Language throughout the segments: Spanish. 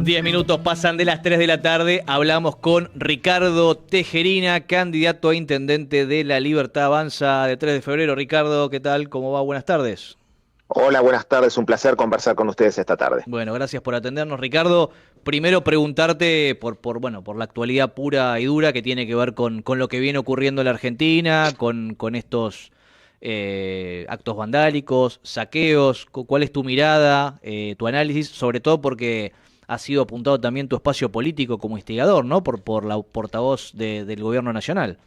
10 minutos pasan de las 3 de la tarde, hablamos con Ricardo Tejerina, candidato a intendente de La Libertad Avanza de 3 de febrero. Ricardo, ¿qué tal? ¿Cómo va? Buenas tardes. Hola, buenas tardes. Un placer conversar con ustedes esta tarde. Bueno, gracias por atendernos, Ricardo. Primero preguntarte por la actualidad pura y dura que tiene que ver con lo que viene ocurriendo en la Argentina, con estos actos vandálicos, saqueos. ¿Cuál es tu mirada, tu análisis? Sobre todo porque ha sido apuntado también tu espacio político como instigador, ¿no? Por la portavoz del gobierno nacional.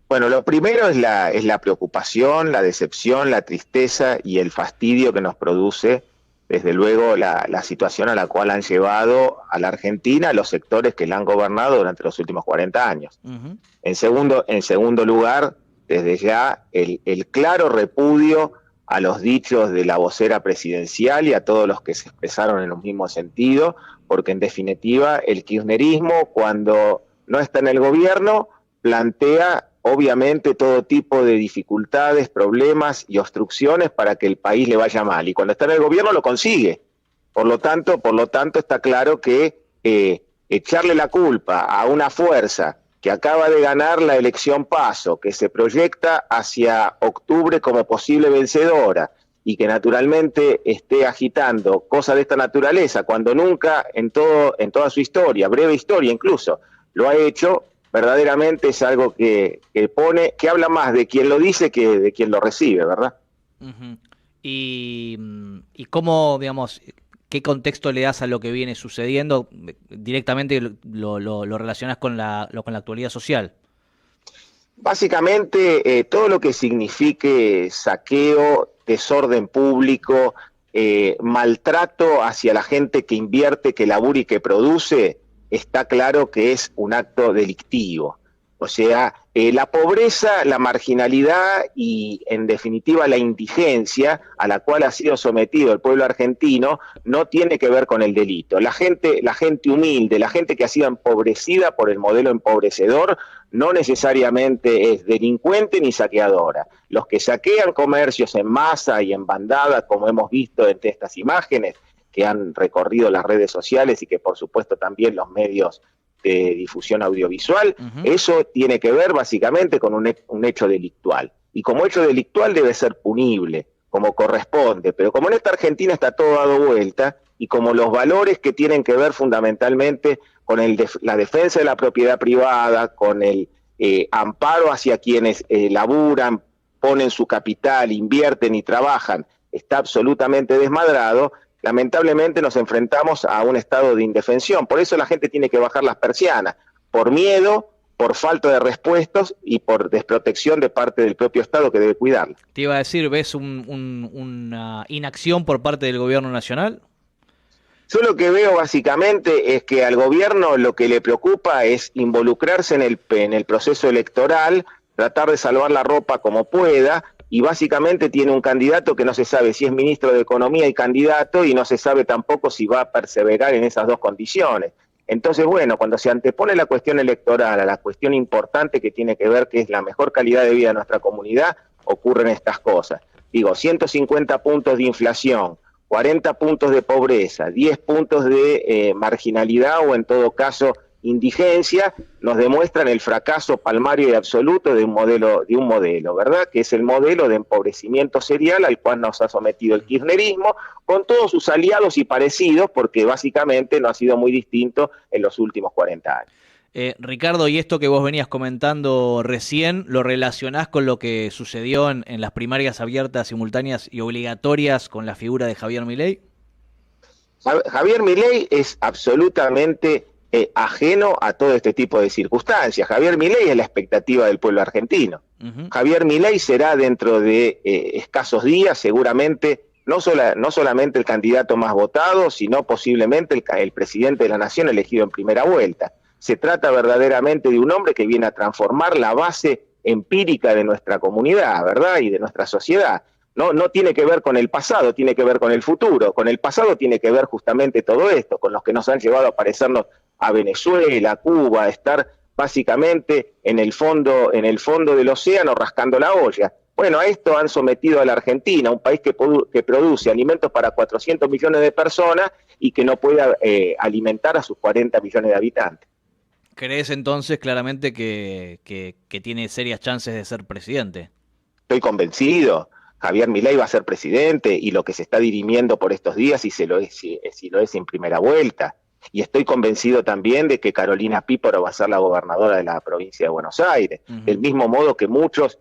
Bueno, lo primero es la preocupación, la decepción, la tristeza y el fastidio que nos produce, desde luego, la situación a la cual han llevado a la Argentina los sectores que la han gobernado durante los últimos 40 años. Ujú. En segundo lugar, desde ya, el claro repudio a los dichos de la vocera presidencial y a todos los que se expresaron en un mismo sentido, porque en definitiva el kirchnerismo, cuando no está en el gobierno, plantea obviamente todo tipo de dificultades, problemas y obstrucciones para que el país le vaya mal. Y cuando está en el gobierno lo consigue. Por lo tanto está claro que echarle la culpa a una fuerza que acaba de ganar la elección PASO, que se proyecta hacia octubre como posible vencedora y que naturalmente esté agitando cosas de esta naturaleza, cuando nunca en toda su historia, breve historia incluso, lo ha hecho, verdaderamente es algo que habla más de quien lo dice que de quien lo recibe, ¿verdad? Ujú. Y cómo, digamos, ¿qué contexto le das a lo que viene sucediendo? Directamente lo relacionás con con la actualidad social. Básicamente, todo lo que signifique saqueo, desorden público, maltrato hacia la gente que invierte, que labura y que produce, está claro que es un acto delictivo. O sea, la pobreza, la marginalidad y, en definitiva, la indigencia a la cual ha sido sometido el pueblo argentino no tiene que ver con el delito. La gente humilde, la gente que ha sido empobrecida por el modelo empobrecedor, no necesariamente es delincuente ni saqueadora. Los que saquean comercios en masa y en bandada, como hemos visto entre estas imágenes que han recorrido las redes sociales y que por supuesto también los medios de difusión audiovisual, Ujú. eso tiene que ver básicamente con un hecho delictual. Y como hecho delictual debe ser punible, como corresponde. Pero como en esta Argentina está todo dado vuelta, y como los valores que tienen que ver fundamentalmente con la defensa de la propiedad privada, con el amparo hacia quienes laburan, ponen su capital, invierten y trabajan, está absolutamente desmadrado, lamentablemente nos enfrentamos a un estado de indefensión. Por eso la gente tiene que bajar las persianas, por miedo, por falta de respuestas y por desprotección de parte del propio Estado que debe cuidarla. Te iba a decir, ¿ves una inacción por parte del gobierno nacional? Yo lo que veo básicamente es que al gobierno lo que le preocupa es involucrarse en el proceso electoral, tratar de salvar la ropa como pueda, y básicamente tiene un candidato que no se sabe si es ministro de Economía y candidato, y no se sabe tampoco si va a perseverar en esas dos condiciones. Entonces, bueno, cuando se antepone la cuestión electoral a la cuestión importante que tiene que ver que es la mejor calidad de vida de nuestra comunidad, ocurren estas cosas. Digo, 150 puntos de inflación, 40 puntos de pobreza, 10 puntos de marginalidad o en todo caso indigencia, nos demuestran el fracaso palmario y absoluto de un modelo, ¿verdad? Que es el modelo de empobrecimiento serial al cual nos ha sometido el kirchnerismo, con todos sus aliados y parecidos, porque básicamente no ha sido muy distinto en los últimos 40 años. Ricardo, y esto que vos venías comentando recién, ¿lo relacionás con lo que sucedió en las primarias abiertas, simultáneas y obligatorias con la figura de Javier Milei? Javier Milei es absolutamente ajeno a todo este tipo de circunstancias. Javier Milei es la expectativa del pueblo argentino. Ujú. Javier Milei será dentro de escasos días seguramente no solamente el candidato más votado, sino posiblemente el presidente de la nación elegido en primera vuelta. Se trata verdaderamente de un hombre que viene a transformar la base empírica de nuestra comunidad, ¿verdad? Y de nuestra sociedad. No tiene que ver con el pasado, tiene que ver con el futuro. Con el pasado tiene que ver justamente todo esto, con los que nos han llevado a parecernos a Venezuela, a Cuba, a estar básicamente en el fondo del océano rascando la olla. Bueno, a esto han sometido a la Argentina, un país que produce alimentos para 400 millones de personas y que no pueda alimentar a sus 40 millones de habitantes. ¿Crees entonces claramente que tiene serias chances de ser presidente? Estoy convencido. Javier Milei va a ser presidente y lo que se está dirimiendo por estos días, si lo es en primera vuelta. Y estoy convencido también de que Carolina Píparo va a ser la gobernadora de la provincia de Buenos Aires. Del mismo modo que muchos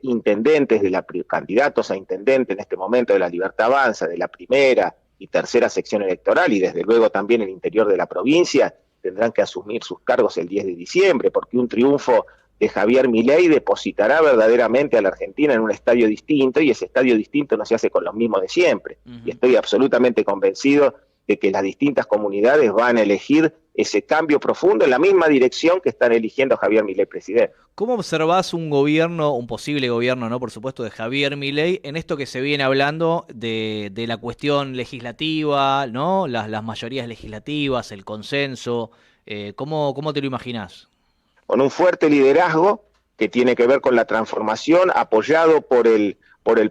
intendentes, candidatos a intendente en este momento de la Libertad Avanza, de la primera y tercera sección electoral, y desde luego también el interior de la provincia, tendrán que asumir sus cargos el 10 de diciembre, porque un triunfo de Javier Milei depositará verdaderamente a la Argentina en un estadio distinto, y ese estadio distinto no se hace con los mismos de siempre. Y estoy absolutamente convencido de que las distintas comunidades van a elegir ese cambio profundo en la misma dirección que están eligiendo a Javier Milei presidente. ¿Cómo observás un gobierno, un posible gobierno, ¿no? Por supuesto, de Javier Milei, en esto que se viene hablando de la cuestión legislativa, ¿no? Las mayorías legislativas, el consenso, ¿cómo te lo imaginás? Con un fuerte liderazgo que tiene que ver con la transformación, apoyado por el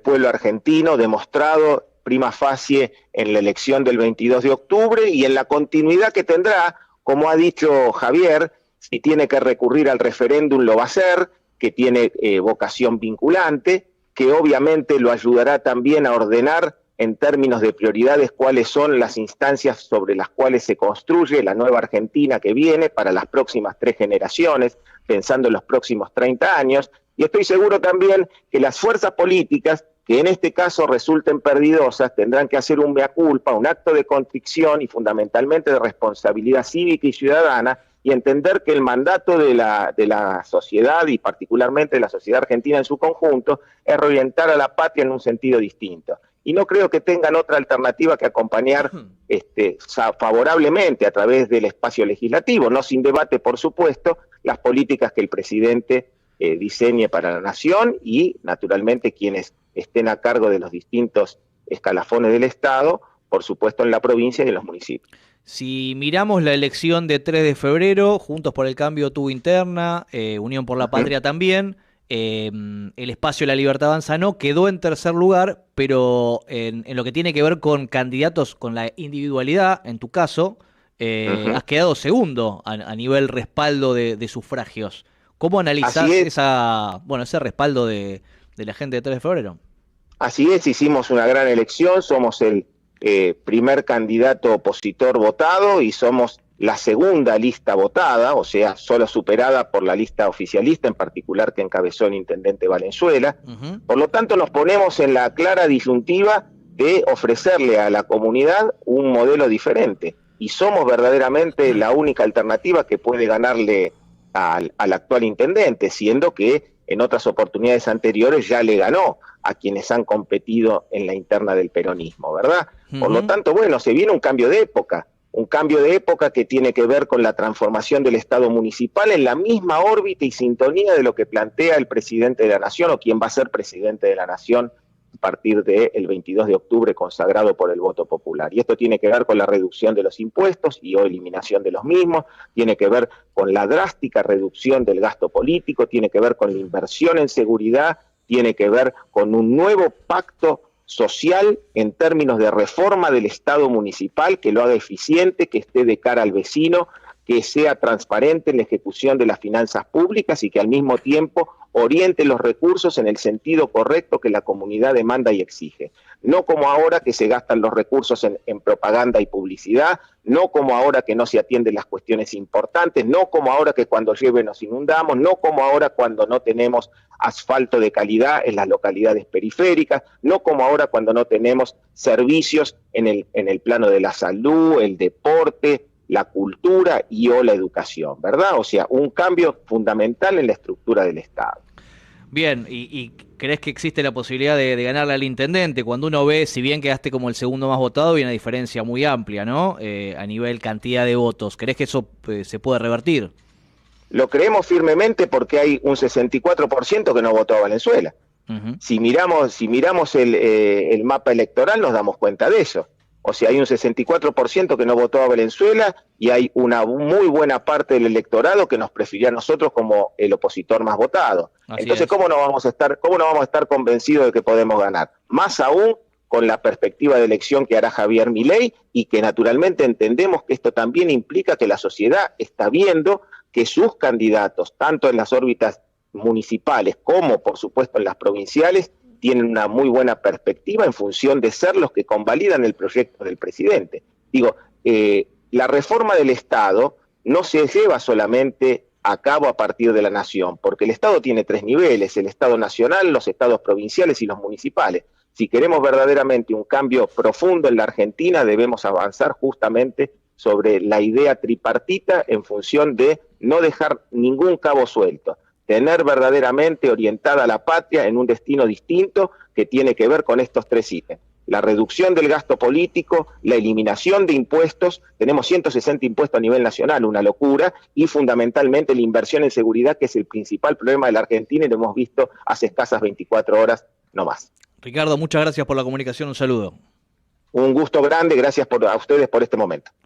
pueblo argentino, demostrado prima facie en la elección del 22 de octubre y en la continuidad que tendrá, como ha dicho Javier, si tiene que recurrir al referéndum lo va a hacer, que tiene vocación vinculante, que obviamente lo ayudará también a ordenar en términos de prioridades cuáles son las instancias sobre las cuales se construye la nueva Argentina que viene para las próximas 3 generaciones, pensando en los próximos 30 años, y estoy seguro también que las fuerzas políticas que en este caso resulten perdidosas, tendrán que hacer un mea culpa, un acto de contrición y fundamentalmente de responsabilidad cívica y ciudadana, y entender que el mandato de la sociedad, y particularmente de la sociedad argentina en su conjunto, es reorientar a la patria en un sentido distinto. Y no creo que tengan otra alternativa que acompañar favorablemente a través del espacio legislativo, no sin debate, por supuesto, las políticas que el presidente diseñe para la nación y, naturalmente, quienes estén a cargo de los distintos escalafones del Estado, por supuesto en la provincia y en los municipios. Si miramos la elección de 3 de febrero, Juntos por el Cambio tuvo interna, Unión por la Patria también, el espacio de la Libertad Avanza no, quedó en tercer lugar, pero en lo que tiene que ver con candidatos, con la individualidad, en tu caso, has quedado segundo a nivel respaldo de sufragios. ¿Cómo analizás ese respaldo de la gente de 3 de febrero? Así es, hicimos una gran elección, somos el primer candidato opositor votado y somos la segunda lista votada, o sea, solo superada por la lista oficialista, en particular que encabezó el intendente Valenzuela. Por lo tanto, nos ponemos en la clara disyuntiva de ofrecerle a la comunidad un modelo diferente, y somos verdaderamente la única alternativa que puede ganarle al actual intendente, siendo que en otras oportunidades anteriores ya le ganó a quienes han competido en la interna del peronismo, ¿verdad? Por lo tanto, bueno, se viene un cambio de época que tiene que ver con la transformación del Estado municipal en la misma órbita y sintonía de lo que plantea el presidente de la Nación, o quien va a ser presidente de la Nación a partir del 22 de octubre, consagrado por el voto popular. Y esto tiene que ver con la reducción de los impuestos y o eliminación de los mismos, tiene que ver con la drástica reducción del gasto político, tiene que ver con la inversión en seguridad, tiene que ver con un nuevo pacto social en términos de reforma del Estado municipal que lo haga eficiente, que esté de cara al vecino, que sea transparente en la ejecución de las finanzas públicas y que al mismo tiempo oriente los recursos en el sentido correcto que la comunidad demanda y exige. No como ahora que se gastan los recursos en propaganda y publicidad, no como ahora que no se atienden las cuestiones importantes, no como ahora que cuando llueve nos inundamos, no como ahora cuando no tenemos asfalto de calidad en las localidades periféricas, no como ahora cuando no tenemos servicios en el plano de la salud, el deporte, la cultura y o la educación, ¿verdad? O sea, un cambio fundamental en la estructura del Estado. Bien, ¿y crees que existe la posibilidad de ganarle al intendente? Cuando uno ve, si bien quedaste como el segundo más votado, hay una diferencia muy amplia, ¿no? A nivel cantidad de votos. ¿Crees que eso se puede revertir? Lo creemos firmemente porque hay un 64% que no votó a Valenzuela. Si miramos el mapa electoral nos damos cuenta de eso. O sea, hay un 64% que no votó a Valenzuela y hay una muy buena parte del electorado que nos prefirió a nosotros como el opositor más votado. Entonces, ¿cómo no vamos a estar convencidos de que podemos ganar? Más aún con la perspectiva de elección que hará Javier Milei, y que naturalmente entendemos que esto también implica que la sociedad está viendo que sus candidatos, tanto en las órbitas municipales como por supuesto en las provinciales, tienen una muy buena perspectiva en función de ser los que convalidan el proyecto del presidente. Digo, la reforma del Estado no se lleva solamente a cabo a partir de la nación, porque el Estado tiene 3 niveles: el Estado nacional, los estados provinciales y los municipales. Si queremos verdaderamente un cambio profundo en la Argentina, debemos avanzar justamente sobre la idea tripartita en función de no dejar ningún cabo suelto, tener verdaderamente orientada a la patria en un destino distinto que tiene que ver con estos 3 ítems: la reducción del gasto político, la eliminación de impuestos, tenemos 160 impuestos a nivel nacional, una locura, y fundamentalmente la inversión en seguridad, que es el principal problema de la Argentina y lo hemos visto hace escasas 24 horas, no más. Ricardo, muchas gracias por la comunicación, un saludo. Un gusto grande, gracias a ustedes por este momento.